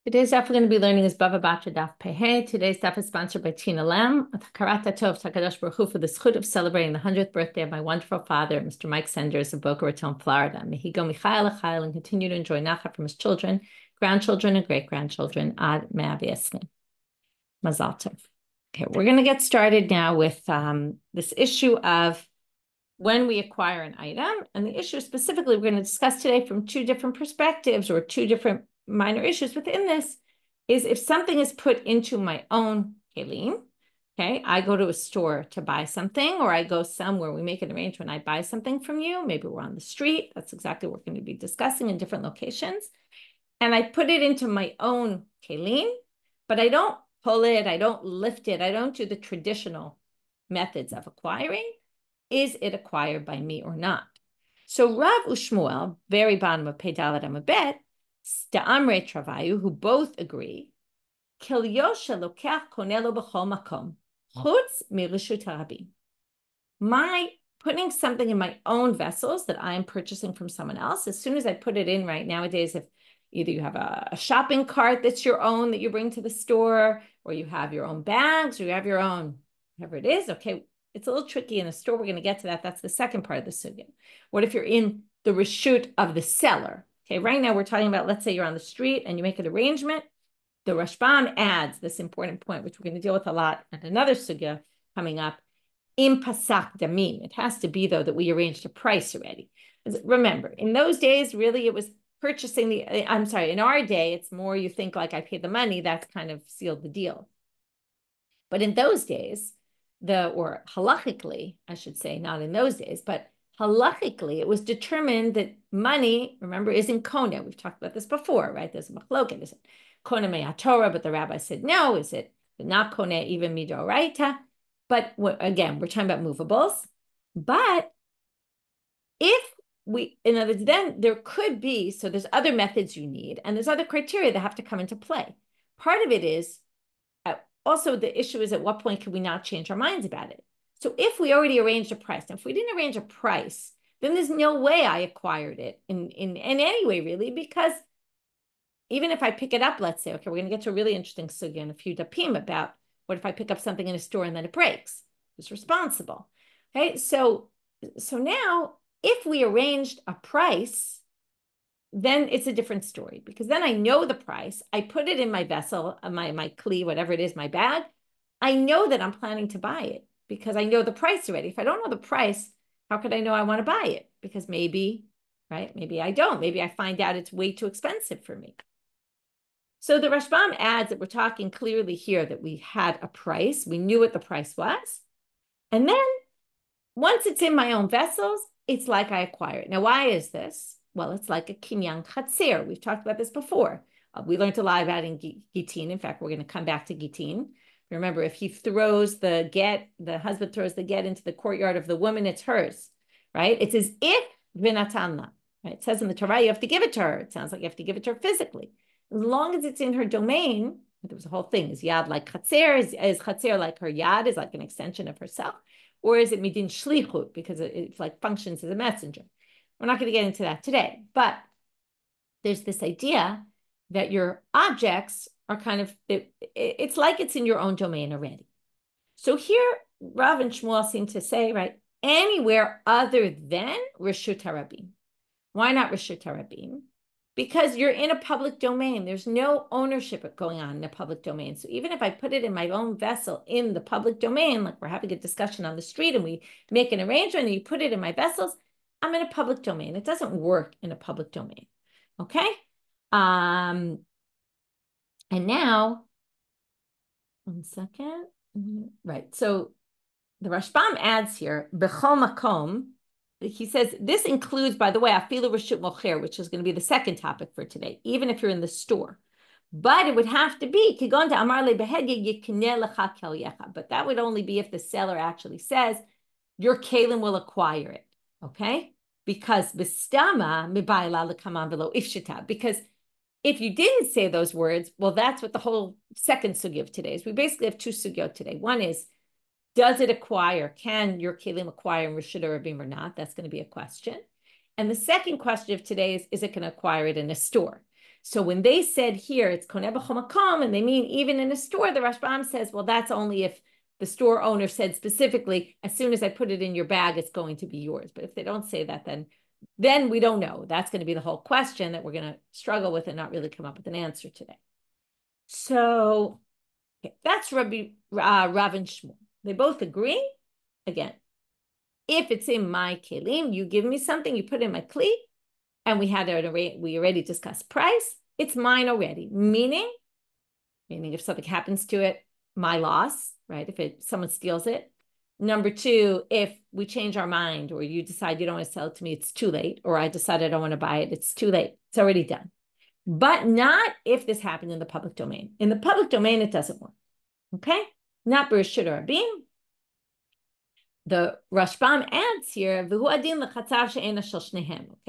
Today's daf we're going to be learning is Bava Batra daf Pehei. Today's daf is sponsored by Tina Lem. Karata Tov Takadosh Baruch Hu for the schut of celebrating the 100th birthday of my wonderful father, Mr. Mike Senders of Boca Raton, Florida. May he go Michael Achail and continue to enjoy nacha from his children, grandchildren, and great-grandchildren ad me'av. Mazal tov. Okay, we're going to get started now with this issue of when we acquire an item. And the issue specifically we're going to discuss today from two different perspectives or two different minor issues within this is if something is put into my own kelim, okay, I go to a store to buy something, or I go somewhere, we make an arrangement, I buy something from you, maybe we're on the street, that's exactly what we're going to be discussing in different locations, and I put it into my own kelim, but I don't pull it, I don't lift it, I don't do the traditional methods of acquiring. Is it acquired by me or not? So Rav and Shmuel, very bottom of Pei-Dalet Amabet, Sta'amre Travayu, who both agree, my putting something in my own vessels that I am purchasing from someone else, as soon as I put it in right nowadays, if either you have a shopping cart that's your own that you bring to the store, or you have your own bags, or you have your own, whatever it is, okay, it's a little tricky in a store. We're going to get to that. That's the second part of the sugya. What if you're in the reshut of the seller? Okay, right now we're talking about, let's say you're on the street and you make an arrangement. The Rashbam adds this important point, which we're going to deal with a lot in another sugya coming up, im pasak damim. It has to be, though, that we arranged a price already. Remember, in those days, really, it was purchasing in our day, it's more you think like I paid the money, that's kind of sealed the deal. But in those days, or halachically, I should say, not in those days, but halachically, it was determined that money, remember, is in kona. We've talked about this before, right? There's a machloket. Is it kona mea Torah? But the rabbi said, no. Is it not kona even midoraita? But again, we're talking about movables. But if in other words, then there could be, so there's other methods you need, and there's other criteria that have to come into play. Part of it is, also the issue is at what point can we not change our minds about it? So if we already arranged a price, and if we didn't arrange a price, then there's no way I acquired it in any way, really, because even if I pick it up, let's say, okay, we're going to get to a really interesting sugya in a few dapim about what if I pick up something in a store and then it breaks? Who's responsible? Okay, so now if we arranged a price, then it's a different story, because then I know the price. I put it in my vessel, my kli, whatever it is, my bag. I know that I'm planning to buy it because I know the price already. If I don't know the price, how could I know I want to buy it? Because maybe, right? Maybe I don't. Maybe I find out it's way too expensive for me. So the Rashbam adds that we're talking clearly here that we had a price. We knew what the price was. And then once it's in my own vessels, it's like I acquire it. Now, why is this? Well, it's like a kinyan chatzer. We've talked about this before. We learned a lot about in Gitin. In fact, we're going to come back to Gitin. Remember, if he throws the get, the husband throws the get into the courtyard of the woman, it's hers, right? It's as if v'natanla, right? It says in the Torah, you have to give it to her. It sounds like you have to give it to her physically. As long as it's in her domain, there was a whole thing. Is yad like chatzer? Is chatzer like her yad? Is like an extension of herself? Or is it midin shlichut? Because it like functions as a messenger. We're not going to get into that today, but there's this idea that your objects are kind of, it's like it's in your own domain already. So here, Rav and Shmuel seem to say, right, anywhere other than Reshut HaRabim. Why not Reshut HaRabim? Because you're in a public domain. There's no ownership going on in a public domain. So even if I put it in my own vessel in the public domain, like we're having a discussion on the street and we make an arrangement and you put it in my vessels, I'm in a public domain. It doesn't work in a public domain. Okay? And now, one second. Right. So the Rashbam adds here, B'chol makom, he says, this includes, by the way, afilu reshut mocher, which is going to be the second topic for today, even if you're in the store. But it would have to be, kigon amar le behedye yikneh lecha kelyecha. But that would only be if the seller actually says, your kalim will acquire it. Okay? Because bistama mibayla lekaman velo ifshita. Because if you didn't say those words, well, that's what the whole second sugya of today is. We basically have two sugyot today. One is, does it acquire? Can your kelim acquire in Reshut HaRabim or not? That's going to be a question. And the second question of today is it going to acquire it in a store? So when they said here, it's koneh b'chol makom, and they mean even in a store, the Rashbam says, well, that's only if the store owner said specifically, as soon as I put it in your bag, it's going to be yours. But if they don't say that, then we don't know. That's going to be the whole question that we're going to struggle with and not really come up with an answer today. So okay, that's Rav and Shmuel. They both agree. Again, if it's in my kelim, you give me something, you put it in my kli, and we already discussed price, it's mine already. Meaning if something happens to it, my loss, right? If someone steals it. Number two, if we change our mind or you decide you don't want to sell it to me, it's too late. Or I decide I don't want to buy it, it's too late. It's already done. But not if this happened in the public domain. In the public domain, it doesn't work. Okay? Not b'reshut rabim. The Rashbam adds here, okay,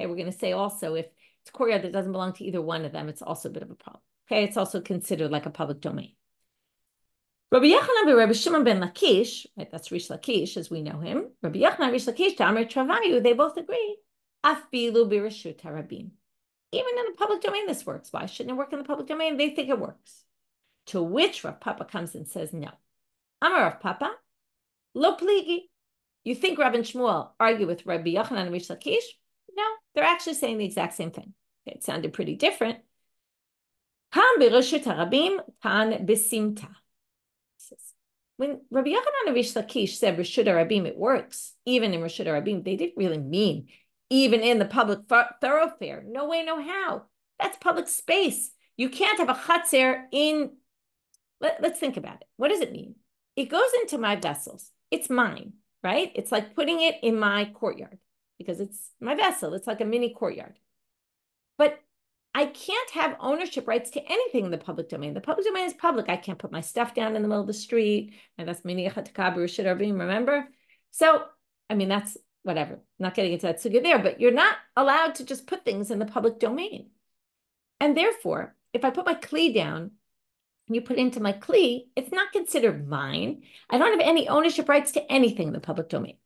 we're going to say also if it's a courtyard that doesn't belong to either one of them, it's also a bit of a problem. Okay, it's also considered like a public domain. Rabbi Yochanan and Rabbi Shimon ben Lakish, right? That's Reish Lakish as we know him. Rabbi Yochanan, Reish Lakish, Ta'amar Travayu, they both agree. Afilu b'reshut harabim. Even in the public domain, this works. Why shouldn't it work in the public domain? They think it works. To which Rav Pappa comes and says, no. Amar Rav Pappa, lo pligi. You think Rav and Shmuel argue with Rabbi Yochanan and Reish Lakish? No, they're actually saying the exact same thing. Okay, it sounded pretty different. Kan b'reshut harabim, kan b'simta. When Rabbi Yochanan and Reish Lakish said Reshut Harabim, it works. Even in Reshut Harabim, they didn't really mean even in the public thoroughfare. No way, no how. That's public space. You can't have a chatzer in. Let's think about it. What does it mean? It goes into my vessels. It's mine, right? It's like putting it in my courtyard because it's my vessel. It's like a mini courtyard. But I can't have ownership rights to anything in the public domain. The public domain is public. I can't put my stuff down in the middle of the street. And that's miniachat kabur should remember? So, I mean, that's whatever. Not getting into that sugya there, but you're not allowed to just put things in the public domain. And therefore, if I put my kli down and you put it into my kli, it's not considered mine. I don't have any ownership rights to anything in the public domain.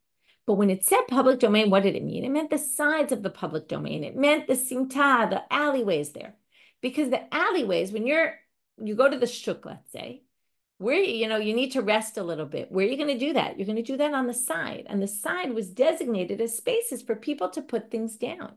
But when it said public domain, what did it mean? It meant the sides of the public domain. It meant the simta, the alleyways there. Because the alleyways, when you go to the shuk, let's say, where, you need to rest a little bit. Where are you going to do that? You're going to do that on the side. And the side was designated as spaces for people to put things down.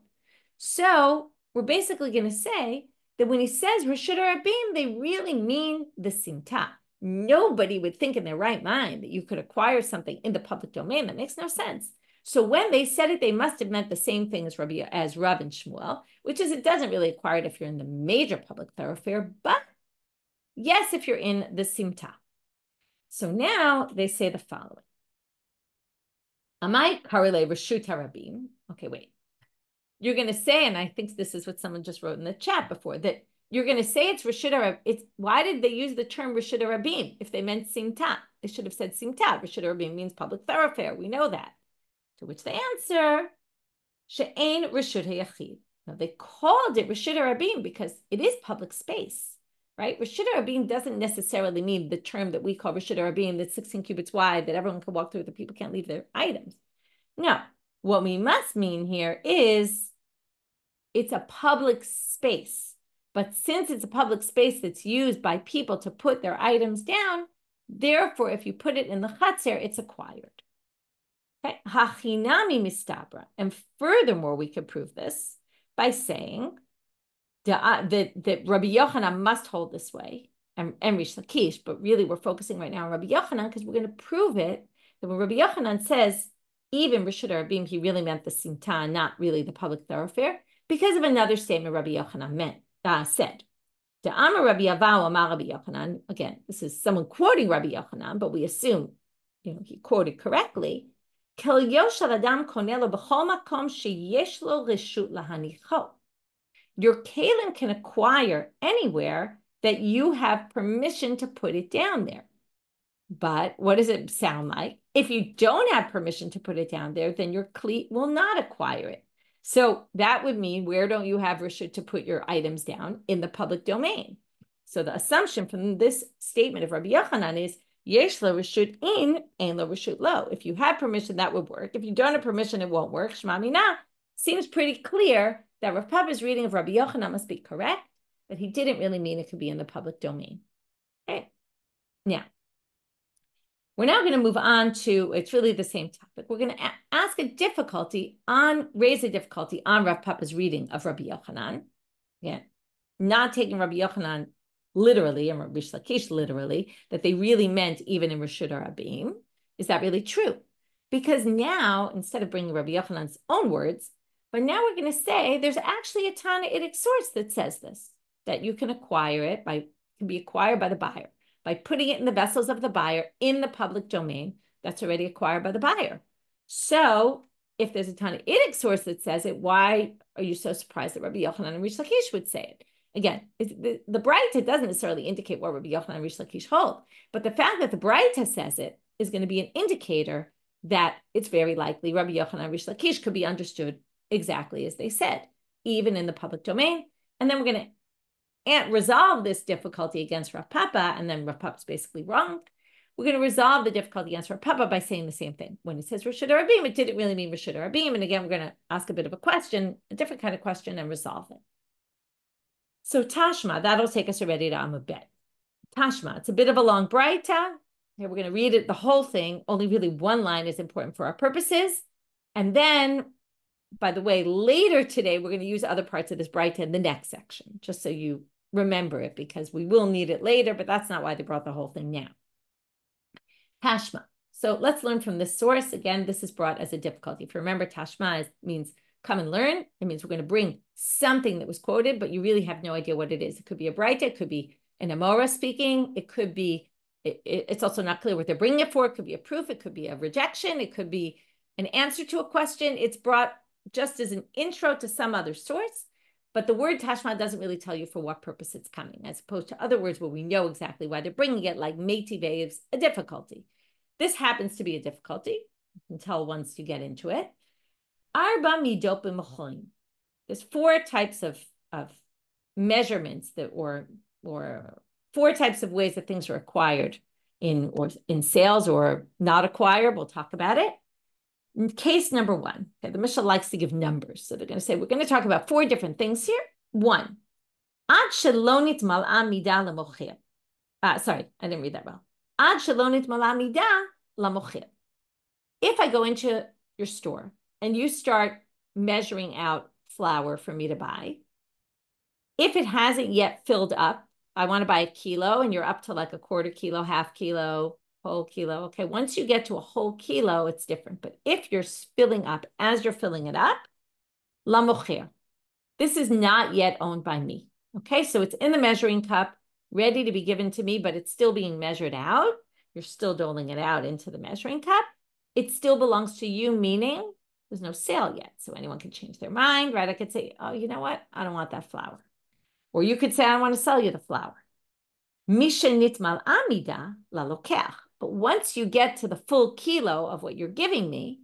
So we're basically going to say that when he says Reshut Harabim, they really mean the simta. Nobody would think in their right mind that you could acquire something in the public domain. That makes no sense. So when they said it, they must have meant the same thing as Rav and Shmuel, which is it doesn't really acquire it if you're in the major public thoroughfare, but yes, if you're in the simta. So now they say the following. Amai karele Reshut Harabim. Okay, wait. You're going to say, and I think this is what someone just wrote in the chat before, that you're going to say it's Reshut Harabim. Why did they use the term Reshut Harabim if they meant simta? They should have said simta. Reshut Harabim means public thoroughfare. We know that. To which they answer, she'ein Reshut hayachid. Now they called it Reshut Harabim because it is public space, right? Reshut Harabim doesn't necessarily mean the term that we call Reshut Harabim, that's 16 cubits wide, that everyone can walk through, that people can't leave their items. No, what we must mean here is it's a public space. But since it's a public space that's used by people to put their items down, therefore, if you put it in the chatzer, it's acquired. Okay? Hachinami mistabra. And furthermore, we could prove this by saying that Rabbi Yochanan must hold this way, and Reish Lakish, but really we're focusing right now on Rabbi Yochanan because we're going to prove it, that when Rabbi Yochanan says, even Reshut Harabim, he really meant the simta, not really the public thoroughfare, because of another statement Rabbi Yochanan said. The Amar Rabbi Avahu Amar Rabbi Yochanan. Again, this is someone quoting Rabbi Yochanan, but we assume he quoted correctly. Your kelim can acquire anywhere that you have permission to put it down there. But what does it sound like? If you don't have permission to put it down there, then your kli will not acquire it. So that would mean, where don't you have reshut to put your items down? In the public domain. So the assumption from this statement of Rabbi Yochanan is, yesh lo reshut in, ein lo reshut lo. If you have permission, that would work. If you don't have permission, it won't work. Shema mina. Seems pretty clear that Rav Pappa's reading of Rabbi Yochanan must be correct. but he didn't really mean it could be in the public domain. Okay. Now, we're now going to move on to, it's really the same topic. We're going to raise a difficulty on Rav Pappa's reading of Rabbi Yochanan. Again, not taking Rabbi Yochanan literally and Rabbi Lakish literally, that they really meant even in Reshut Rabim. Is that really true? Because now, instead of bringing Rabbi Yochanan's own words, but now we're going to say there's actually a tannaitic source that says this, that you can acquire it can be acquired by the buyer by putting it in the vessels of the buyer in the public domain that's already acquired by the buyer. So if there's a tannaitic source that says it, why are you so surprised that Rabbi Yochanan and Reish Lakish would say it? Again, the braita doesn't necessarily indicate what Rabbi Yochanan and Reish Lakish hold, but the fact that the braita says it is going to be an indicator that it's very likely Rabbi Yochanan and Reish Lakish could be understood exactly as they said, even in the public domain. And then we're going to resolve this difficulty against Rav Pappa, and then Rav Pappa's basically wrong. We're going to resolve the difficulty against Rav Pappa by saying the same thing. When he says Reshut Rabim, it didn't really mean Reshut Rabim. And again, we're going to ask a bit of a question, a different kind of question, and resolve it. So Tashma, that'll take us already to Amud Bet. Tashma, it's a bit of a long braita. Here we're going to read it, the whole thing. Only really one line is important for our purposes. And then, by the way, later today, we're going to use other parts of this braita in the next section, just so you remember it, because we will need it later, but that's not why they brought the whole thing now. Tashma. So let's learn from this source. Again, this is brought as a difficulty. If you remember, Tashma means come and learn. It means we're going to bring something that was quoted, but you really have no idea what it is. It could be a braita, it could be an Amora speaking, it could be, it's also not clear what they're bringing it for. It could be a proof, it could be a rejection, it could be an answer to a question. It's brought just as an intro to some other source, but the word Tashma doesn't really tell you for what purpose it's coming, as opposed to other words where we know exactly why they're bringing it, like meiti waves, a difficulty. This happens to be a difficulty. You can tell once you get into it. Arba midot b'mecholim. There's four types of measurements that, or four types of ways that things are acquired in sales or not acquired. We'll talk about it. Case number one, okay, the Mishnah likes to give numbers. So they're going to say, we're going to talk about four different things here. One, ad shelonit mal'a midah lamochir. Sorry, I didn't read that well. Ad shelonit mal'a midah lamochir. If I go into your store and you start measuring out flour for me to buy, if it hasn't yet filled up, I want to buy a kilo and you're up to like a quarter kilo, half kilo, whole kilo. Okay, once you get to a whole kilo, it's different. But if you're filling up as you're filling it up, la mocher. This is not yet owned by me. Okay, so it's in the measuring cup, ready to be given to me, but it's still being measured out. You're still doling it out into the measuring cup. It still belongs to you, meaning there's no sale yet. So anyone can change their mind, right? I could say, oh, you know what? I don't want that flour. Or you could say, I want to sell you the flour. Misha nitmal amida la lokech. But once you get to the full kilo of what you're giving me,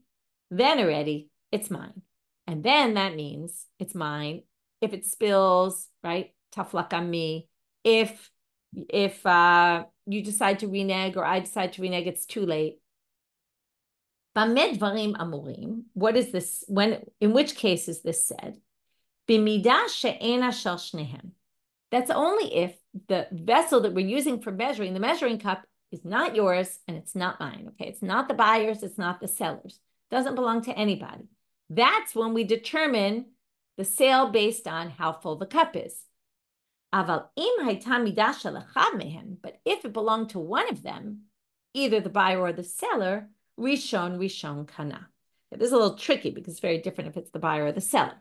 then already it's mine. And then that means it's mine. If it spills, right? Tough luck on me. If you decide to renege or I decide to renege, it's too late. Bamed dvarim amurim. What is this? In which case is this said? B'midah she'ena shel shnehem. That's only if the vessel that we're using for measuring, the measuring cup, is not yours and it's not mine. Okay, it's not the buyer's, it's not the seller's. It doesn't belong to anybody. That's when we determine the sale based on how full the cup is. But if it belonged to one of them, either the buyer or the seller, rishon kana. This is a little tricky because it's very different if it's the buyer or the seller.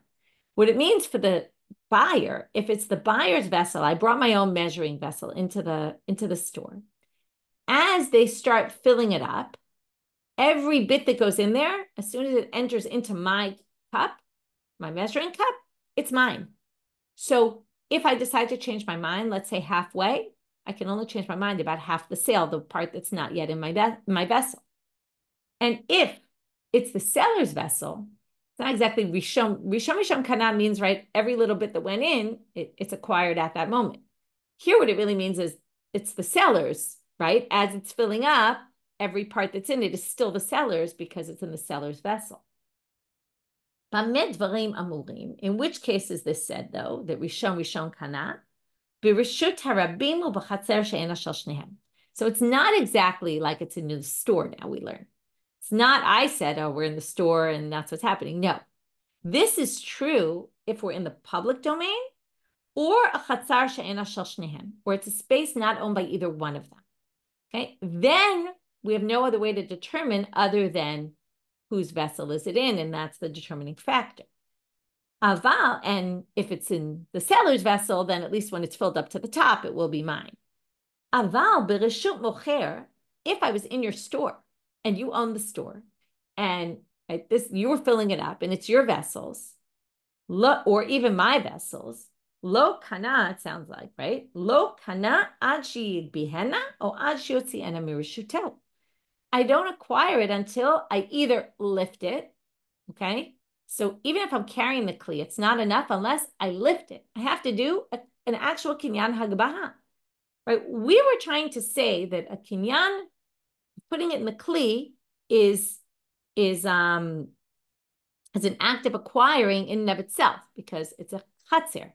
What it means for the buyer, if it's the buyer's vessel, I brought my own measuring vessel into the store. As they start filling it up, every bit that goes in there, as soon as it enters into my cup, my measuring cup, it's mine. So if I decide to change my mind, let's say halfway, I can only change my mind about half the sale, the part that's not yet in my vessel. And if it's the seller's vessel, it's not exactly rishon kana means, right, every little bit that went in, it's acquired at that moment. Here, what it really means is it's the seller's, right? As it's filling up, every part that's in it is still the seller's because it's in the seller's vessel. In which case is this said, though, that rishon kana? ברשות הרבים ובחצר שאינה של שניהם. So it's not exactly like it's in the store now, we learn. It's not, I said, oh, we're in the store and that's what's happening. No, this is true if we're in the public domain or a chatzer she'ena shel shnehem, or it's a space not owned by either one of them. Okay, then we have no other way to determine other than whose vessel is it in, and that's the determining factor. Aval, and if it's in the seller's vessel, then at least when it's filled up to the top, it will be mine. Aval bereshut mocher, if I was in your store and you own the store, and you were filling it up, and it's your vessels, or even my vessels. Lo kana, it sounds like, right? Lo kana ad bihena or ad shiotziena mirishuto. I don't acquire it until I either lift it, okay? So even if I'm carrying the kli, it's not enough unless I lift it. I have to do an actual kinyan hagbaha, right? We were trying to say that a kinyan, putting it in the kli, is an act of acquiring in and of itself because it's a chatzer.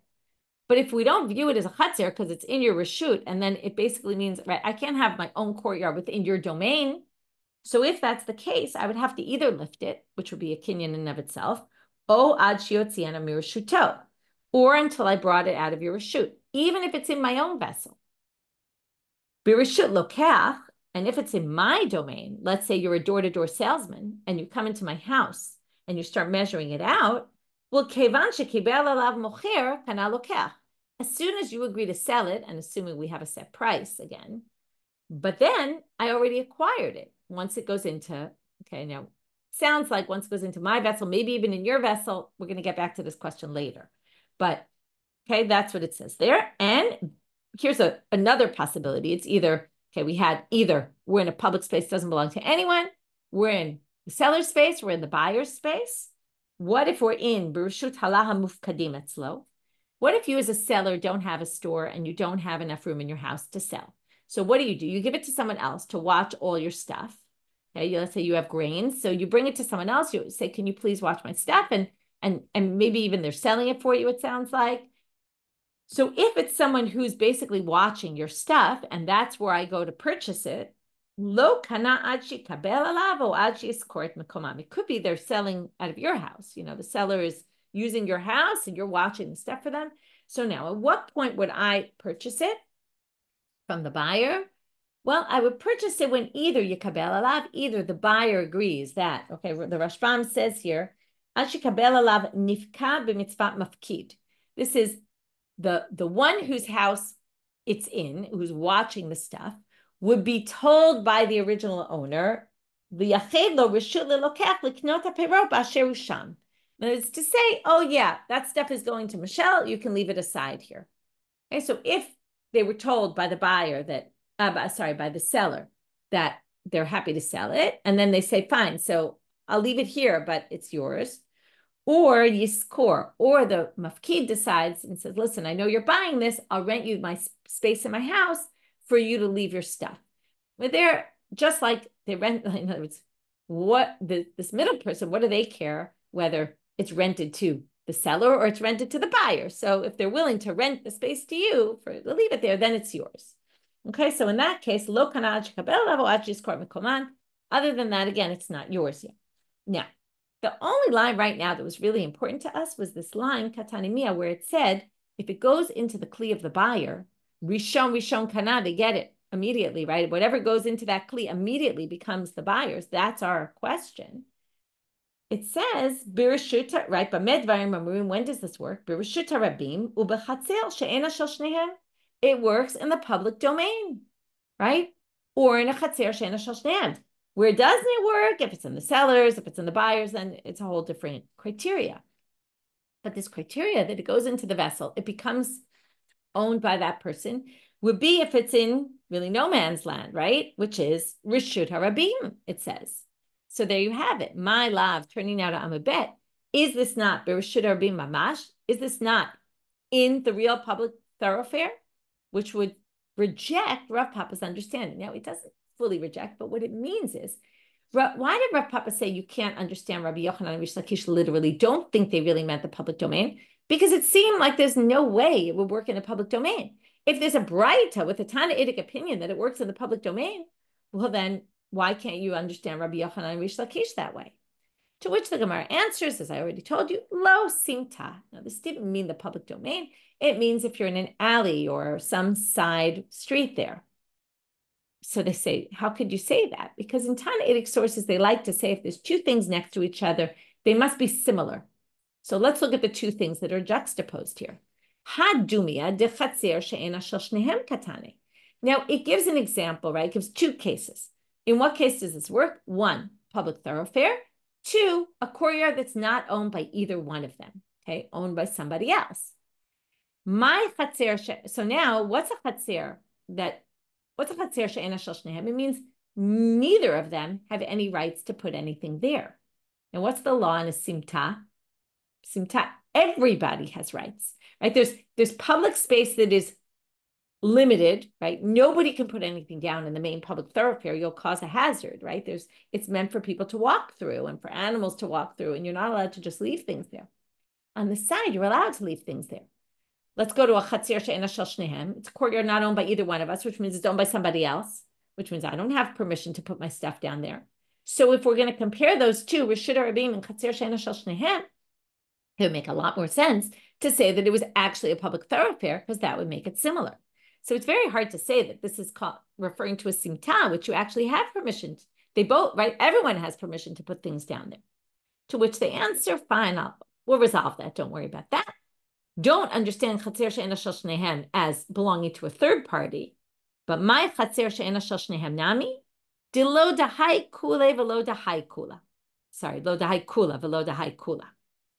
But if we don't view it as a chatzer because it's in your reshut, and then it basically means, right, I can't have my own courtyard within your domain. So if that's the case, I would have to either lift it, which would be a kinyan in and of itself, o ad shiotziena mirishuto, or until I brought it out of your reshut, even if it's in my own vessel. Bireshut lokach, and if it's in my domain, let's say you're a door-to-door salesman and you come into my house and you start measuring it out, well, kevan shekibel alav mocher kana lokach. As soon as you agree to sell it, and assuming we have a set price again, but then I already acquired it. Once it goes into, okay, now sounds like once it goes into my vessel, maybe even in your vessel, we're going to get back to this question later. But, okay, that's what it says there. And here's another possibility. It's either, okay, we're in a public space, doesn't belong to anyone. We're in the seller's space. We're in the buyer's space. What if we're in Bereshut Halaha Mufkadim Etzlo? What if you as a seller don't have a store and you don't have enough room in your house to sell? So what do? You give it to someone else to watch all your stuff. Okay, let's say you have grains. So you bring it to someone else. You say, can you please watch my stuff? And maybe even they're selling it for you, it sounds like. So if it's someone who's basically watching your stuff and that's where I go to purchase it, lo kana adshi kabel alavo adshi iskort mekomam. It could be they're selling out of your house. You know, the seller is using your house and you're watching the stuff for them. So now, at what point would I purchase it from the buyer? Well, I would purchase it when either yekabel alav, either the buyer agrees that, okay, the Rashbam says here, adshi kabel alav nifka b'mitzvat mafkid. This is the one whose house it's in, who's watching the stuff, would be told by the original owner, that is to say, oh yeah, that stuff is going to Michelle, you can leave it aside here. Okay, so if they were told by the buyer that, by the seller that they're happy to sell it, and then they say, fine, so I'll leave it here, but it's yours. Or yiskor, or the mafkid decides and says, listen, I know you're buying this, I'll rent you my space in my house for you to leave your stuff. But they're just like they rent, in other words, this middle person, what do they care whether it's rented to the seller or it's rented to the buyer? So if they're willing to rent the space to you to leave it there, then it's yours. Okay, so in that case, lo kana mekoman. Other than that, again, it's not yours yet. Now, the only line right now that was really important to us was this line, katanimia, where it said, if it goes into the kli of the buyer, rishon kana, they get it immediately, right? Whatever goes into that kli immediately becomes the buyer's. That's our question. It says, birashuta, right? When does this work? Birashuta rabim ubechatzel she'ena shel shnehem. It works in the public domain, right? Or in a chatzer she'ena shel shnehem. Where doesn't it work? If it's in the sellers, if it's in the buyers, then it's a whole different criteria. But this criteria that it goes into the vessel, it becomes owned by that person, would be if it's in really no man's land, right? Which is Rishut Harabim, it says. So there you have it. My love, turning out to Amabet. Is this not Rishut Harabim Mamash? Is this not in the real public thoroughfare? Which would reject Rav Pappa's understanding. Now, it doesn't fully reject, but what it means is, why did Rav Pappa say you can't understand Rabbi Yochanan and Lakish literally? Don't think they really meant the public domain. because it seemed like there's no way it would work in the public domain. If there's a braita with a tannaitic opinion that it works in the public domain, well, then why can't you understand Rabbi Yochanan and Reish Lakish that way? To which the Gemara answers, as I already told you, lo simta. Now, this didn't mean the public domain. It means if you're in an alley or some side street there. So they say, how could you say that? Because in tannaitic sources, they like to say if there's two things next to each other, they must be similar. So let's look at the two things that are juxtaposed here. Hadumia de chatzer she'ena shel shnehem katane. Now, it gives an example, right? It gives two cases. In what case does this work? One, public thoroughfare. Two, a courtyard that's not owned by either one of them, okay? Owned by somebody else. My chatzer, so now what's a chatzer she'ena shel shnehem? It means neither of them have any rights to put anything there. And what's the law in a simta? Simta, everybody has rights, right? There's public space that is limited, right? Nobody can put anything down in the main public thoroughfare. You'll cause a hazard, right? It's meant for people to walk through and for animals to walk through, and you're not allowed to just leave things there. On the side, you're allowed to leave things there. Let's go to a chatzer she'ena shel shnehem. It's a courtyard not owned by either one of us, which means it's owned by somebody else, which means I don't have permission to put my stuff down there. So if we're going to compare those two, Reshut Rabim and chatzer she'ena shel shnehem, it would make a lot more sense to say that it was actually a public thoroughfare, because that would make it similar. So it's very hard to say that this is referring to a simta, which you actually have permission. They both, right? Everyone has permission to put things down there. To which they answer, fine, we'll resolve that. Don't worry about that. Don't understand chatzer she'ena shel shnehem as belonging to a third party, but my chatzer she'ena shel shnehem nami, de lo dahai kule velo dahai kula. Sorry, lo dahai kula velo dahai kula.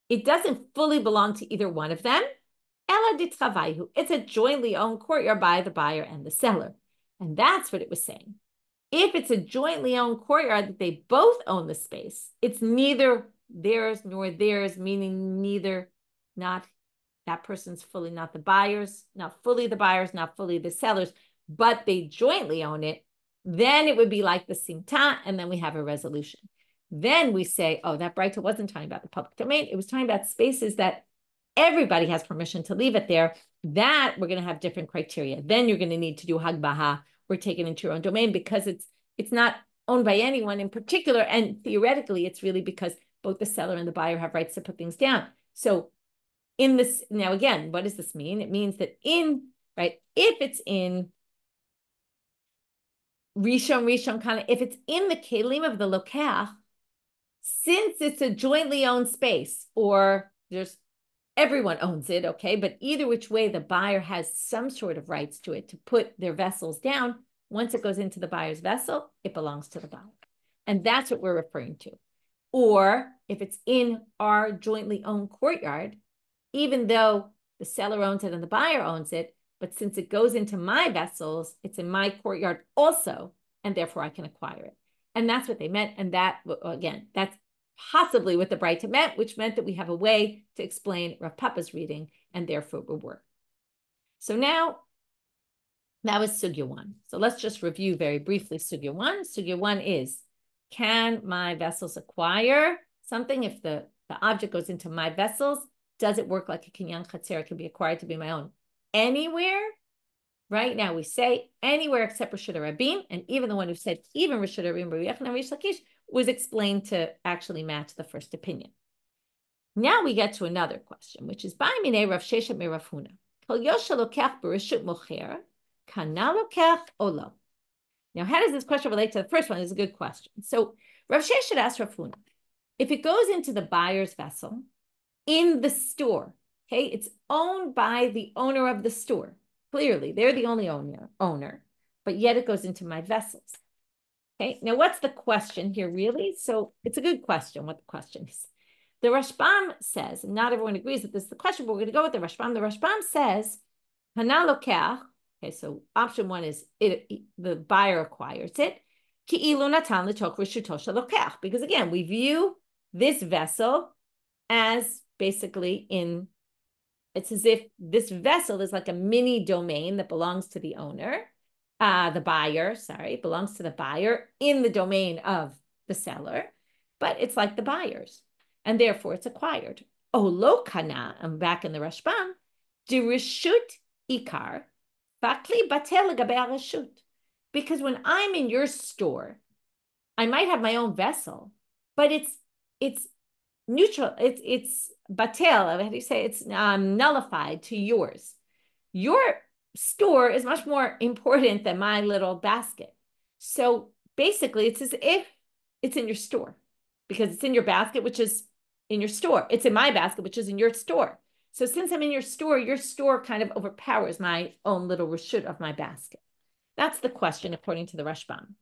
It doesn't fully belong to either one of them. It's a jointly owned courtyard by the buyer and the seller. And that's what it was saying. If it's a jointly owned courtyard that they both own the space, it's neither theirs nor theirs, meaning neither, not that person's fully not the buyers, not fully the buyers, not fully the sellers, but they jointly own it, then it would be like the simta, and then we have a resolution. Then we say, oh, that braita wasn't talking about the public domain. It was talking about spaces that everybody has permission to leave it there. That we're going to have different criteria. Then you're going to need to do hagbaha or take it into your own domain, because it's not owned by anyone in particular. And theoretically, it's really because both the seller and the buyer have rights to put things down. So in this, now again, what does this mean? It means that if it's in Rishon kind of, if it's in the kelim of the lokach, since it's a jointly owned space, or everyone owns it, okay, but either which way, the buyer has some sort of rights to it to put their vessels down. Once it goes into the buyer's vessel, it belongs to the buyer. And that's what we're referring to. Or if it's in our jointly owned courtyard, even though the seller owns it and the buyer owns it, but since it goes into my vessels, it's in my courtyard also, and therefore I can acquire it. And that's what they meant. And that, again, that's possibly what the braita meant, which meant that we have a way to explain Rav Pappa's reading, and therefore it would work. So now, that was Sugya 1. So let's just review very briefly Sugya 1. Sugya 1 is, can my vessels acquire something? If the object goes into my vessels, does it work like a kinyan chatzer? It can be acquired to be my own anywhere. Right now we say anywhere except Reshut Rabim, and even the one who said even Reshut Rabim, Rabbi Yochanan, Reish Lakish, was explained to actually match the first opinion. Now we get to another question, which is by Minei Rav Sheshet me Rav Huna. Kol yosha lokach b'reshut mocher, kana lokach olo. Now, how does this question relate to the first one? It's a good question. So Rav Sheshet asked Rav Huna, if it goes into the buyer's vessel in the store, okay, it's owned by the owner of the store. Clearly, they're the only owner, but yet it goes into my vessels. Okay, now what's the question here really? So it's a good question what the question is. The Rashbam says, and not everyone agrees that this is the question, but we're going to go with the Rashbam. The Rashbam says, Hana lokach. Okay, so option one is the buyer acquires it. Ki'ilu natan l'tok reshuto shel lokach. Because again, we view this vessel as basically it's as if this vessel is like a mini domain that belongs to the owner, belongs to the buyer in the domain of the seller, but it's like the buyer's, and therefore it's acquired. lo kana, I'm back in the Rashbam, de reshut ikar, bakli batel legabe reshut. Because when I'm in your store, I might have my own vessel, but it's neutral. It's batel. How do you say it's nullified to yours? Your store is much more important than my little basket. So basically, it's as if it's in your store because it's in your basket, which is in your store. It's in my basket, which is in your store. So since I'm in your store kind of overpowers my own little reshut of my basket. That's the question according to the Rashbam.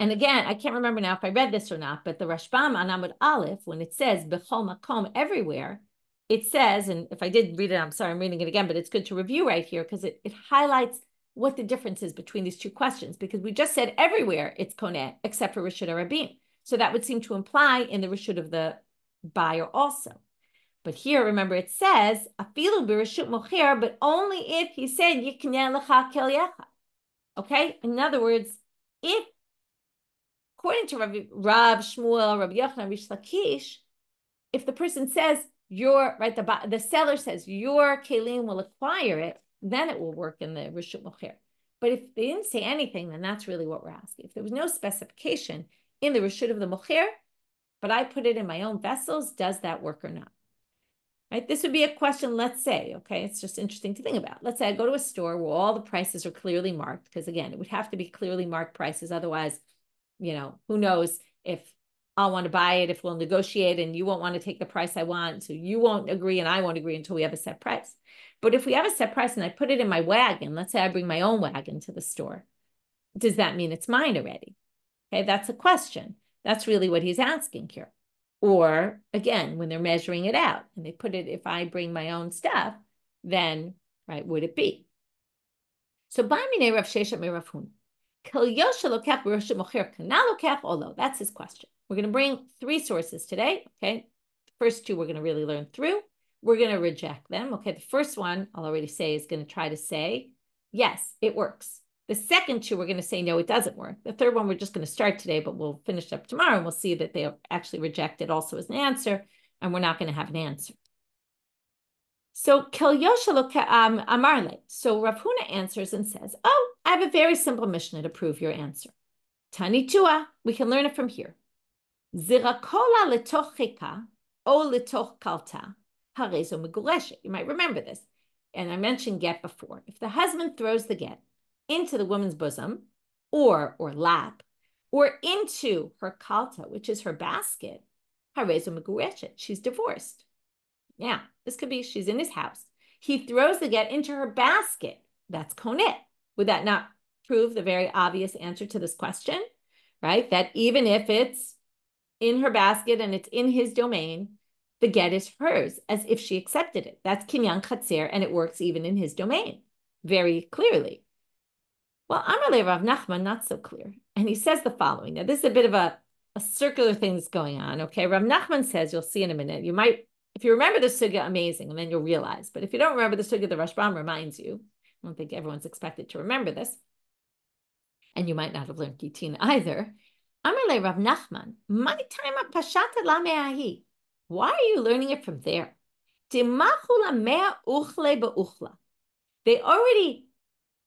And again, I can't remember now if I read this or not, but the Rashbam on Amud Aleph, when it says Bechol Makom everywhere, it says, and if I did read it, I'm sorry, I'm reading it again, but it's good to review right here because it highlights what the difference is between these two questions, because we just said everywhere it's koneh, except for Reshut HaRabim. So that would seem to imply in the Reshut of the buyer also. But here, remember, it says, Afilu b'Reshut Mocher, but only if he said, Yikneh lecha kelyecha. Okay? In other words, if according to Rav Shmuel, Rabbi Yochanan, Reish Lakish, if the person says the seller says your kelim will acquire it, then it will work in the Reshut Mocher. But if they didn't say anything, then that's really what we're asking. If there was no specification in the Reshut of the Mocher, but I put it in my own vessels, does that work or not? Right? This would be a question, let's say, okay, it's just interesting to think about. Let's say I go to a store where all the prices are clearly marked, because again, it would have to be clearly marked prices. Otherwise, who knows if I'll want to buy it, if we'll negotiate and you won't want to take the price I want. So you won't agree and I won't agree until we have a set price. But if we have a set price and I put it in my wagon, let's say I bring my own wagon to the store, does that mean it's mine already? Okay, that's a question. That's really what he's asking here. Or again, when they're measuring it out and they put it, if I bring my own stuff, then, right, would it be? So, by mine Rav Sheshet me Rav Huna. That's his question. We're going to bring 3 sources today. Okay. The first 2 we're going to really learn through. We're going to reject them. Okay. The first one I'll already say is going to try to say, yes, it works. The second 2 we're going to say, no, it doesn't work. The third one we're just going to start today, but we'll finish up tomorrow and we'll see that they actually reject it also as an answer, and we're not going to have an answer. So Amarle. So Rav Huna answers and says, oh, I have a very simple Mishnah to prove your answer. Tani tua, we can learn it from here. Zirakola letoch cheka o letoch kalta harezo megureshet. You might remember this. And I mentioned get before. If the husband throws the get into the woman's bosom or lap or into her kalta, which is her basket, harezo megureshet, she's divorced. Yeah, this could be she's in his house. He throws the get into her basket. That's koneh. Would that not prove the very obvious answer to this question? Right? That even if it's in her basket and it's in his domain, the get is hers, as if she accepted it. That's kinyan chatzer, and it works even in his domain, very clearly. Well, Amalei Rav Nachman, not so clear. And he says the following. Now, this is a bit of a circular thing that's going on, okay? Rav Nachman says, you'll see in a minute, you might, if you remember the sugya, amazing, and then you'll realize. But if you don't remember the sugya, the Rashbam reminds you. I don't think everyone's expected to remember this. And you might not have learned Gitin either. Amalei Rav Nachman, my time at Pashata la me'ahi. Why are you learning it from there? They already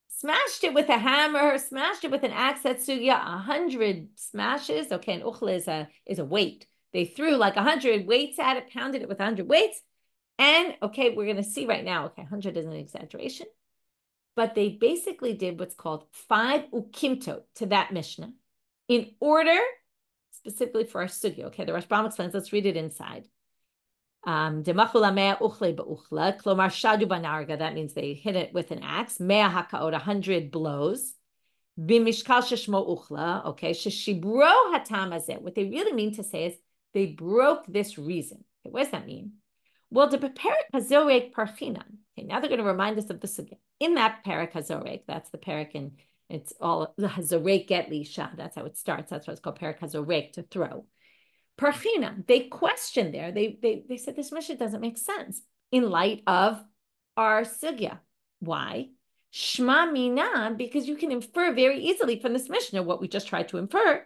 smashed it with a hammer, smashed it with an axe. That's sugya, 100 smashes. Okay, and uchla is a weight. They threw like 100 weights at it, pounded it with 100 weights. And okay, we're going to see right now, okay, 100 is an exaggeration. But they basically did what's called 5 ukimtot to that Mishnah in order, specifically for our sugya. Okay, the Rashbam explains, let's read it inside. That means they hit it with an axe. 100 blows. Okay, what they really mean to say is they broke this reason. Okay, what does that mean? Well, the parak hazorek parchinan. Okay, now they're going to remind us of the sugya. In that parak hazorek, that's the parak, and it's all the hazorek get lisha. That's how it starts. That's why it's called parak hazorek, to throw. Parchina, they questioned there. They said this Mishnah doesn't make sense in light of our sugya. Why? Shma mina, because you can infer very easily from this Mishnah what we just tried to infer.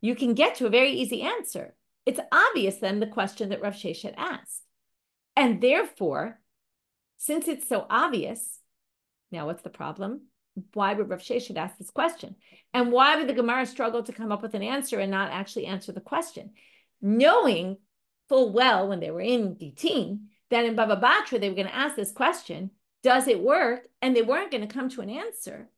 you can get to a very easy answer. It's obvious then the question that Rav Sheshet asked. And therefore, since it's so obvious, now what's the problem? Why would Rav Sheshet ask this question? And why would the Gemara struggle to come up with an answer and not actually answer the question? Knowing full well when they were in Gitin that in Bava Batra they were going to ask this question, does it work? And they weren't going to come to an answer.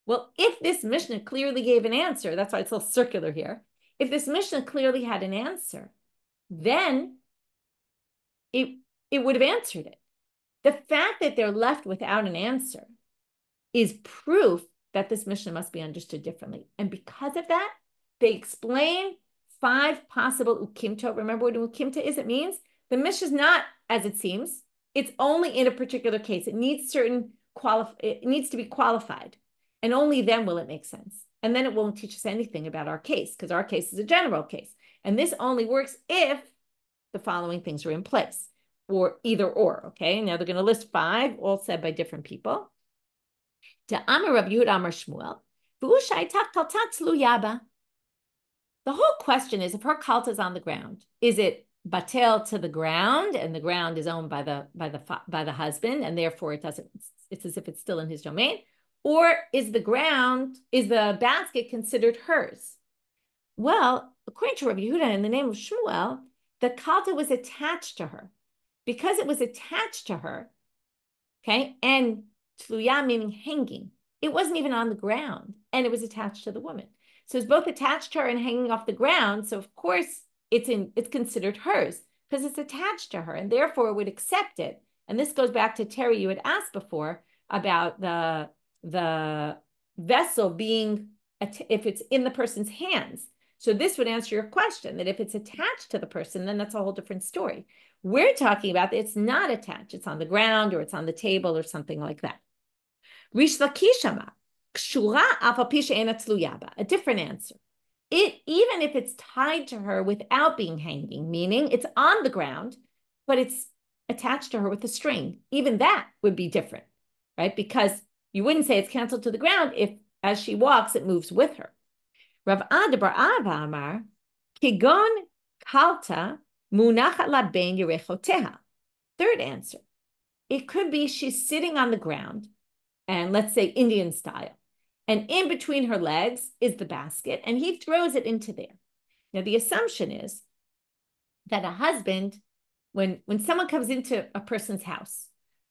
Well, if this Mishnah clearly gave an answer, that's why it's a little circular here. If this Mishnah clearly had an answer, then it would have answered it. The fact that they're left without an answer is proof that this Mishnah must be understood differently. And because of that, they explain 5 possible ukimta. Remember what an ukimta is? It means the Mishnah is not as it seems. It's only in a particular case. It needs it needs to be qualified. And only then will it make sense. And then it won't teach us anything about our case, because our case is a general case. And this only works if the following things are in place, or either or, okay? Now they're going to list 5, all said by different people. To Amar Rav Amar Shmuel, the whole question is, if her kalta is on the ground, is it batel to the ground, and the ground is owned by the husband, and therefore it's as if it's still in his domain, or is the basket considered hers? Well, according to Rabbi Yochanan, in the name of Shmuel, the kalta was attached to her. Because it was attached to her, okay, and tluya meaning hanging, it wasn't even on the ground, and it was attached to the woman. So it's both attached to her and hanging off the ground. So of course it's considered hers because it's attached to her, and therefore it would accept it. And this goes back to Terry, you had asked before about the vessel being, if it's in the person's hands. So this would answer your question, that if it's attached to the person, then that's a whole different story. We're talking about that it's not attached. It's on the ground, or it's on the table, or something like that. Reish Lakish amar, kshura af al pi she'ena tluya ba. A different answer. Even if it's tied to her without being hanging, meaning it's on the ground, but it's attached to her with a string, even that would be different, right? Because you wouldn't say it's canceled to the ground if, as she walks, it moves with her. Rav Bar Abba amar, kigon kalta munachat la bein yerechoteha. Third answer. It could be she's sitting on the ground, and let's say Indian style, and in between her legs is the basket, and he throws it into there. Now, the assumption is that a husband, when someone comes into a person's house,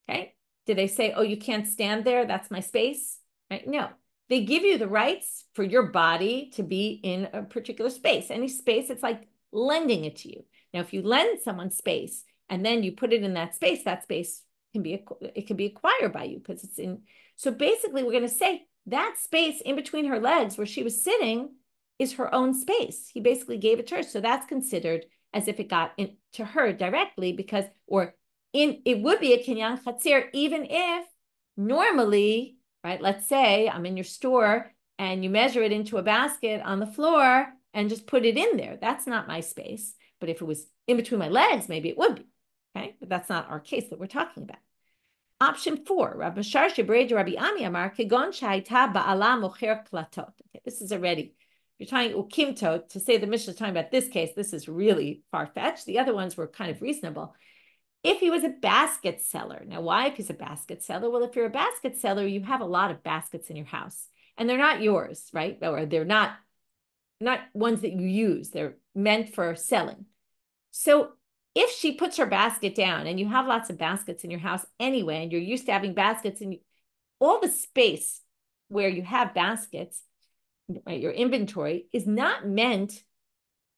okay, do they say, oh, you can't stand there, that's my space? Right? No. They give you the rights for your body to be in a particular space. Any space, it's like lending it to you. Now, if you lend someone space and then you put it in that space can be acquired by you because it's in. So basically, we're going to say that space in between her legs where she was sitting is her own space. He basically gave it to her. So that's considered as if it got into her directly because, it would be a kinyan chatzer, even if normally, right? Let's say I'm in your store and you measure it into a basket on the floor and just put it in there. That's not my space. But if it was in between my legs, maybe it would be. Okay, but that's not our case that we're talking about. Option 4, Rav Mashar Shebreid Rabbi Ami Amar Kegon Shaita Ba'ala Mocher Platot. Okay, this is already, you're trying ukimto to say the Mishnah is talking about this case. This is really far-fetched. The other ones were kind of reasonable. If he was a basket seller, now why if he's a basket seller? Well, if you're a basket seller, you have a lot of baskets in your house, and they're not yours, right? Or they're not ones that you use. They're meant for selling. So if she puts her basket down, and you have lots of baskets in your house anyway, and you're used to having baskets, and all the space where you have baskets, right, your inventory is not meant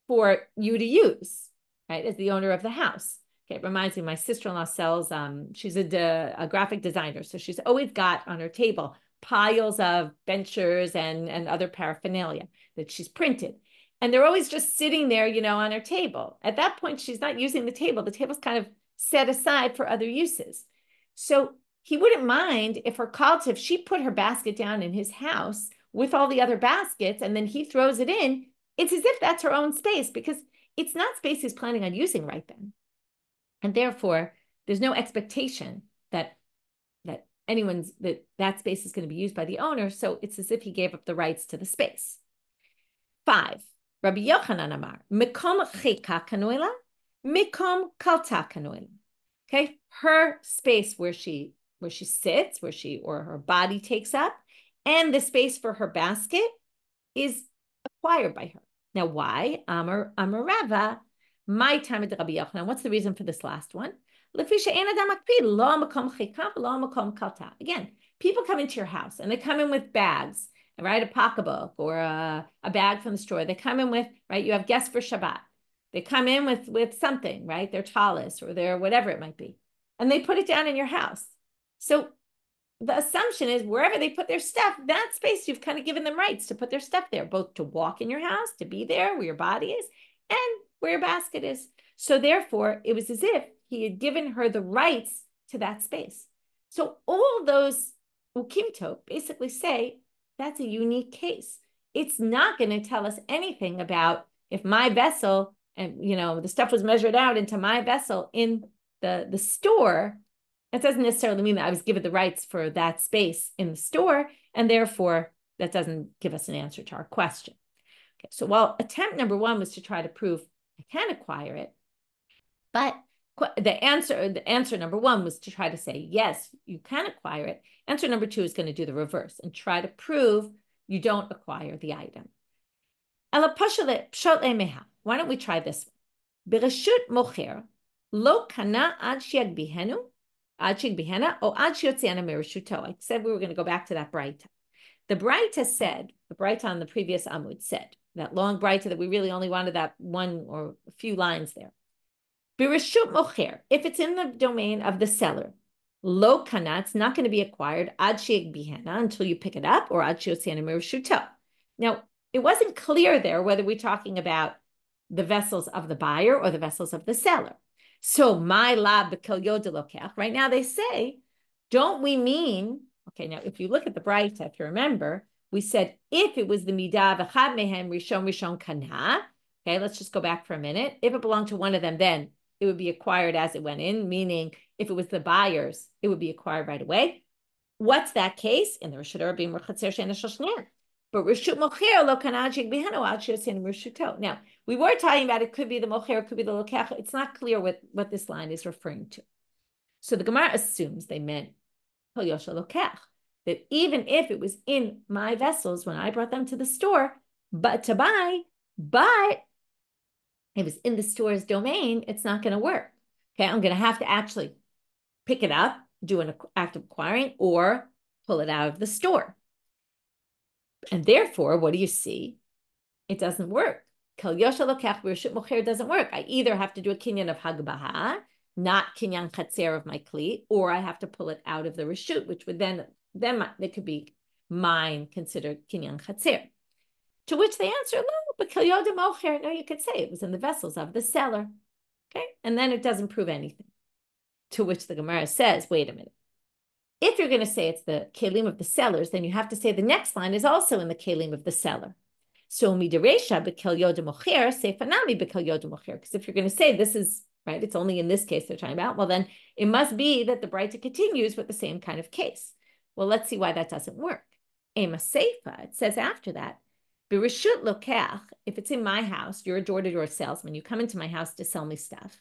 for you to use, right, as the owner of the house. Okay, it reminds me, my sister-in-law sells, she's a graphic designer, so she's always got on her table piles of benchers and other paraphernalia that she's printed. And they're always just sitting there, on her table. At that point, she's not using the table. The table's kind of set aside for other uses. So he wouldn't mind if if she put her basket down in his house with all the other baskets, and then he throws it in, it's as if that's her own space because it's not space he's planning on using right then. And therefore, there's no expectation that that space is going to be used by the owner. So it's as if he gave up the rights to the space. 5, Rabbi Yochanan Amar, Mikom cheka kanuela, Mikom kalta kanuela. Okay, her space where she sits, or her body takes up, and the space for her basket is acquired by her. Now, why? Amar Rava, my time at Rabbi Yochanan. What's the reason for this last one? Again, people come into your house and they come in with bags, right? A pocketbook or a bag from the store. They come in with, right? You have guests for Shabbat. They come in with something, right? Their talis or their whatever it might be. And they put it down in your house. So the assumption is wherever they put their stuff, that space, you've kind of given them rights to put their stuff there, both to walk in your house, to be there where your body is, and where your basket is. So therefore, it was as if he had given her the rights to that space. So all those ukimto basically say that's a unique case. It's not going to tell us anything about if my vessel, and the stuff was measured out into my vessel in the store. It doesn't necessarily mean that I was given the rights for that space in the store, and therefore that doesn't give us an answer to our question. Okay, so while attempt number one was to try to prove I can acquire it, but the answer number one was to try to say, yes, you can acquire it. Answer number two is going to do the reverse and try to prove you don't acquire the item. Why don't we try this one? Bereshut mocher lo kana ad sheyagbihenu ad sheyagbihena o ad sheyotziana mereshuto. I said we were going to go back to that braita. The braita said, the braita on the previous amud said, that long braita that we really only wanted that one or a few lines there. Bereshut mocher, if it's in the domain of the seller, lo kana, it's not going to be acquired ad sheyagbihena until you pick it up, or ad sheyotziana mereshuto. Now, it wasn't clear there whether we're talking about the vessels of the buyer or the vessels of the seller. So my lab b'kel yod lokech. Right now they say, don't we mean? Okay, now if you look at the braita, if you remember, we said if it was the midah v'chad mehem rishon kana. Okay, let's just go back for a minute. If it belonged to one of them, then it would be acquired as it went in. Meaning, if it was the buyers, it would be acquired right away. What's that case? In the Rishut Rabim or chatzer she'en shel shneim. But reshut mocher lo kana sheyagbihenu ad sheyotziana mereshuto. Now, we were talking about it could be the mocher, it could be the lokech. It's not clear what this line is referring to. So the Gemara assumes they meant kol yosha lokech, that even if it was in my vessels when I brought them to the store, but to buy, but if it's in the store's domain, it's not going to work. Okay, I'm going to have to actually pick it up, do an act of acquiring, or pull it out of the store. And therefore, what do you see? It doesn't work. Kol yosha lokech b'reshut mocher doesn't work. I either have to do a kinyan of hagbaha, not kinyan chatzer of my kli, or I have to pull it out of the reshut, which would then it could be mine, considered kinyan chatzer. To which they answer, no, but kol yod mocher, no, you could say it was in the vessels of the seller. Okay, and then it doesn't prove anything. To which the Gemara says, wait a minute. If you're going to say it's the kelim of the sellers, then you have to say the next line is also in the kelim of the seller. So midaresha bekel yod mocher sefanami bekel yod mocher. Because if you're going to say this is right, it's only in this case they're talking about. Well, then it must be that the braita continues with the same kind of case. Well, let's see why that doesn't work. Ema seifa, it says after that, bereshut lokech. If it's in my house, you're a door-to-door salesman. You come into my house to sell me stuff.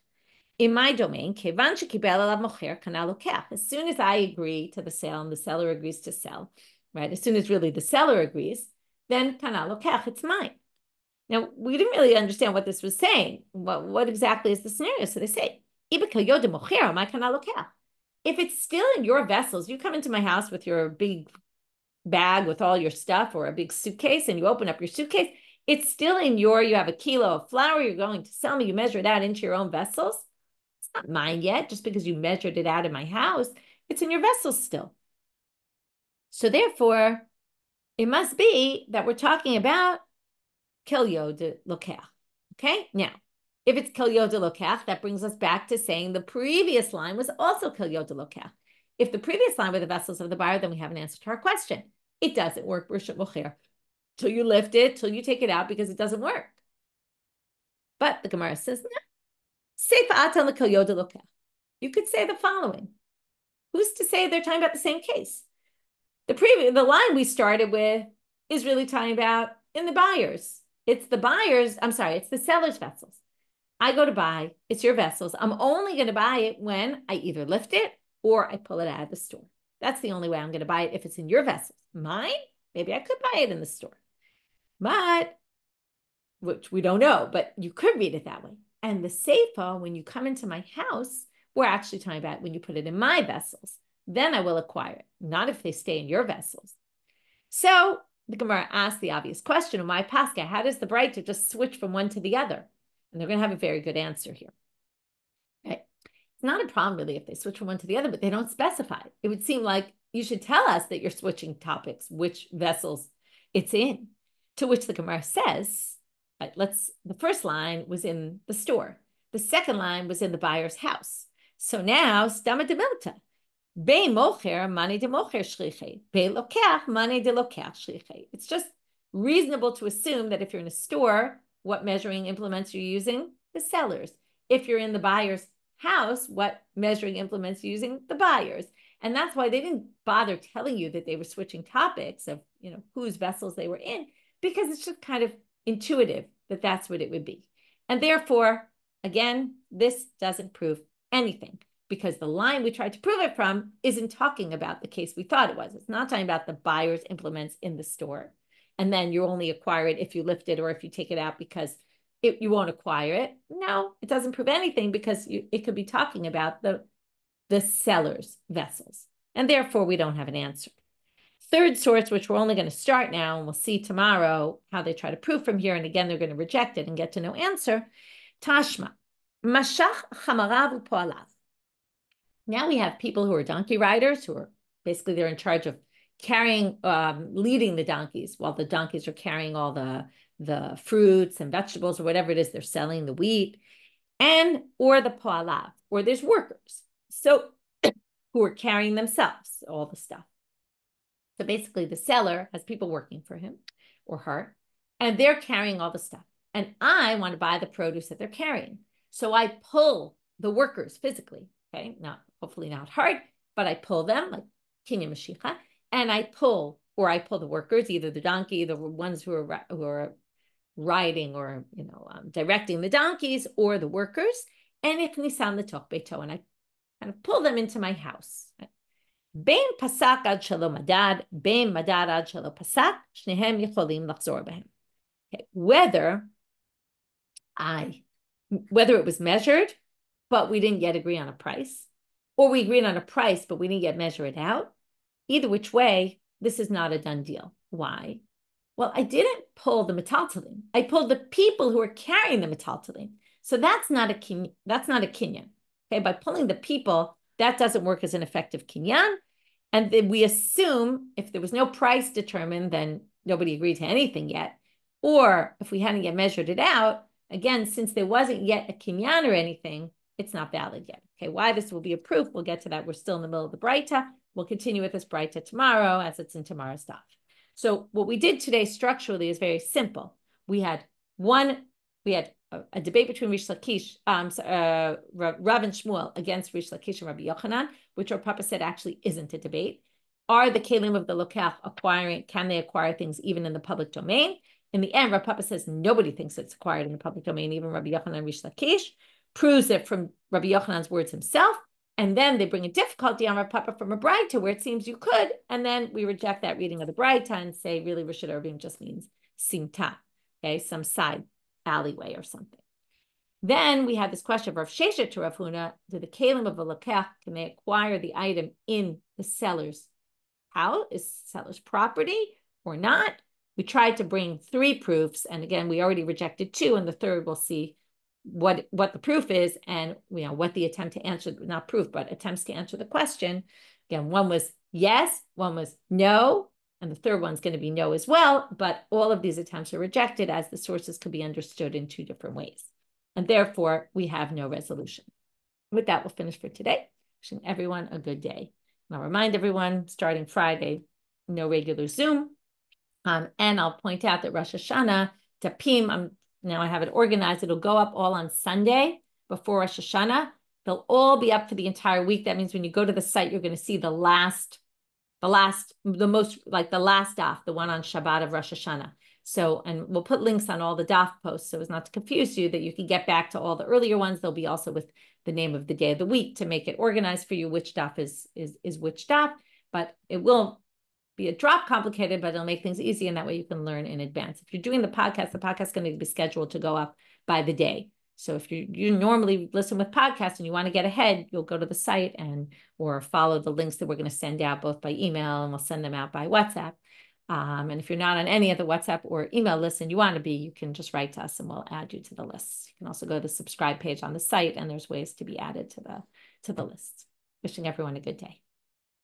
In my domain, as soon as I agree to the sale and the seller agrees to sell, right? As soon as really the seller agrees, then kana lokech, it's mine. Now, we didn't really understand what this was saying. What exactly is the scenario? So they say, if it's still in your vessels, you come into my house with your big bag with all your stuff or a big suitcase and you open up your suitcase, it's still in you have a kilo of flour you're going to sell me, you measure that into your own vessels. Not mine yet, just because you measured it out in my house, it's in your vessels still. So therefore, it must be that we're talking about kol yod lokech. Okay, now, if it's kol yod lokech, that brings us back to saying the previous line was also kol yod lokech. If the previous line were the vessels of the buyer, then we have an answer to our question. It doesn't work, bereshut mocher, till you lift it, till you take it out, because it doesn't work. But the Gemara says, no. You could say the following. Who's to say they're talking about the same case? The line we started with is really talking about in the buyers. it's the buyer's, I'm sorry, it's the seller's vessels. I go to buy, it's your vessels. I'm only going to buy it when I either lift it or I pull it out of the store. That's the only way I'm going to buy it if it's in your vessels. Mine, maybe I could buy it in the store. But, which we don't know, but you could read it that way. And the seifa, when you come into my house, we're actually talking about when you put it in my vessels. Then I will acquire it, not if they stay in your vessels. So the Gemara asks the obvious question of my pascha, how does the braita just switch from one to the other? And they're going to have a very good answer here. Right? It's not a problem really if they switch from one to the other, but they don't specify. It would seem like you should tell us that you're switching topics, which vessels it's in. To which the Gemara says, right, the first line was in the store. The second line was in the buyer's house. So now, stama de milta. Be mocher, mani de mocher shriche. Be lokach, mani de lokach shriche. It's just reasonable to assume that if you're in a store, what measuring implements you're using? The sellers. If you're in the buyer's house, what measuring implements you're using? The buyers. And that's why they didn't bother telling you that they were switching topics of, whose vessels they were in, because it's just kind of intuitive that that's what it would be. And therefore, again, this doesn't prove anything, because the line we tried to prove it from isn't talking about the case we thought it was. It's not talking about the buyer's implements in the store. And then you only acquire it if you lift it or if you take it out because you won't acquire it. No, it doesn't prove anything, because it could be talking about the seller's vessels. And therefore, we don't have an answer. Third source, which we're only going to start now, and we'll see tomorrow how they try to prove from here. And again, they're going to reject it and get to no answer. Tashma, mashach chamarav u'po'alav. Now we have people who are donkey riders, who are basically, they're in charge of carrying, leading the donkeys while the donkeys are carrying all the fruits and vegetables or whatever it is they're selling, the wheat, or the po'alav, or there's workers. So who are carrying themselves, all the stuff. So basically the seller has people working for him or her, and they're carrying all the stuff. And I want to buy the produce that they're carrying. So I pull the workers physically, okay? Hopefully not hard, but I pull them like kinyan mashicha, and I pull the workers, either the donkey, the ones who are riding or, directing the donkeys, or the workers, and if nisan l'toch beito, and I kind of pull them into my house. Bein pasak ad shelo madad, bein madad ad shelo pasak, shnehem yicholim lachzor behem. Whether it was measured, but we didn't yet agree on a price, or we agreed on a price, but we didn't yet measure it out, either which way, this is not a done deal. Why? Well, I didn't pull the metaltalim. I pulled the people who are carrying the metaltalim. So that's not a kinyan. Okay, by pulling the people, that doesn't work as an effective kinyan. And then we assume if there was no price determined, then nobody agreed to anything yet. Or if we hadn't yet measured it out, again, since there wasn't yet a kinyan or anything, it's not valid yet. Okay, why this will be a proof, we'll get to that. We're still in the middle of the braita. We'll continue with this braita tomorrow as it's in tomorrow's daf. So what we did today structurally is very simple. We had a debate between Rav and Shmuel against Reish Lakish and Rabbi Yochanan, which Rav Pappa said actually isn't a debate. Are the kelim of the lokach can they acquire things even in the public domain? In the end, Rav Pappa says nobody thinks it's acquired in the public domain, even Rabbi Yochanan and Reish Lakish, proves it from Rabbi Yochanan's words himself. And then they bring a difficulty on Rav Pappa from a braita where it seems you could, and then we reject that reading of the braita and say really Rishad Arvim just means simta, okay, some side alleyway or something. Then we have this question of Rav Sheshet to Rav Huna: do the kelim of a lakach, can they acquire the item in the seller's house, is seller's property or not? We tried to bring 3 proofs, and again we already rejected 2, and the third we'll see what the proof is, and what the attempt to answer, not proof, but attempts to answer the question. Again, one was yes, one was no, and the third one's going to be no as well, but all of these attempts are rejected as the sources could be understood in 2 different ways. And therefore, we have no resolution. With that, we'll finish for today. Wishing everyone a good day. And I'll remind everyone, starting Friday, no regular Zoom. And I'll point out that Rosh Hashanah, Tapim, now I have it organized. It'll go up all on Sunday before Rosh Hashanah. They'll all be up for the entire week. That means when you go to the site, you're going to see the last daf, the one on Shabbat of Rosh Hashanah. So, and we'll put links on all the daf posts so as not to confuse you, that you can get back to all the earlier ones. They'll be also with the name of the day of the week to make it organized for you, which daf is which daf. But it will be a drop complicated, but it'll make things easy. And that way you can learn in advance. If you're doing the podcast is going to be scheduled to go up by the day. So if you normally listen with podcasts and you want to get ahead, you'll go to the site or follow the links that we're going to send out both by email, and we'll send them out by WhatsApp. And if you're not on any of the WhatsApp or email lists and you want to be, you can just write to us and we'll add you to the list. You can also go to the subscribe page on the site, and there's ways to be added to the list. Wishing everyone a good day.